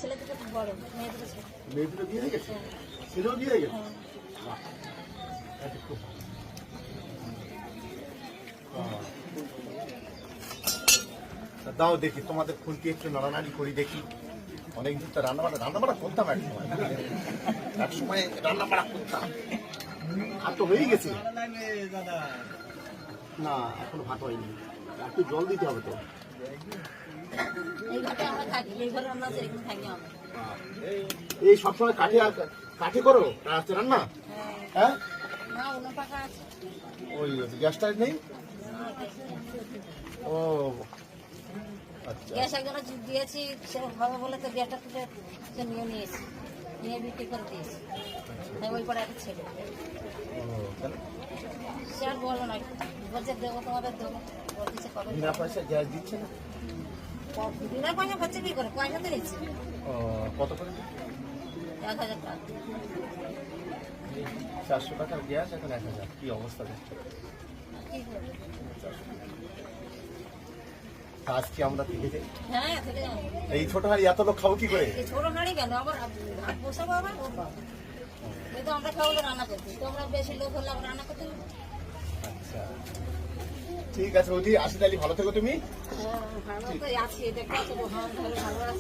ছেলে দুটো বড়, মেয়ে দুটো ছোট। মেয়ে দুটো বিয়ে হয়ে গেছে, ছেলেও বিয়ে হয়ে গেছে। বাহ, এটা খুব ভালো। তা দাও দেখি তোমাদের খুলতে একটু নাড়ানাড়ি করি দেখি। অনেকদিন তো রান্নাবাড়া করতাম এক সময় রান্নাবাড়া করতাম। ভাত তো হয়ে গেছে না, এখনো ভাত হয়নি, একটু জল দিতে হবে তো। এই ঘরে আমরা থাকি, এই ঘরে আমরা যেরকম থাকি আমরা। এই সবসময় কাঠে করো রান্না? হ্যাঁ, না অন্য পাকা আছে। ওই গ্যাসটা নেই। ও আচ্ছা, গ্যাস একজনের দিয়েছি, সে হবে বলে তো গ্যাসটা তুলে সে নিয়েছি, নিয়ে বিক্রি করে দিয়েছি। তাই ওই পরে একটা ছেলে, সে আর বলো না, বলছে দেবো তোমাদের দেবো, বলতেছে কবে বিনা পয়সা গ্যাস দিচ্ছে না? বিনা পয়সা হচ্ছে কি করে, পয়সা তো নিচ্ছি। কত করে? 1000 টাকা। 400 টাকার গ্যাস এখন 1000, কি অবস্থা দেখছো? কি করবে? আজকে আমরা থেকে যাই, হ্যাঁ থেকে যাবো। এই ছোট হাড়ি এত লোক খাবো কি করে? এই ছোট হাঁড়ি কেন আবার ভাত বসাবো আবার, এই তো আমরা খাবো রান্না করতে, তোমরা বেশি লোক হলে আবার রান্না করতে হবে। আচ্ছা ঠিক আছে, ওদি আসি তাহলে, ভালো থেকো তুমি। ভালো তো আছি, দেখতে ভালো আছে।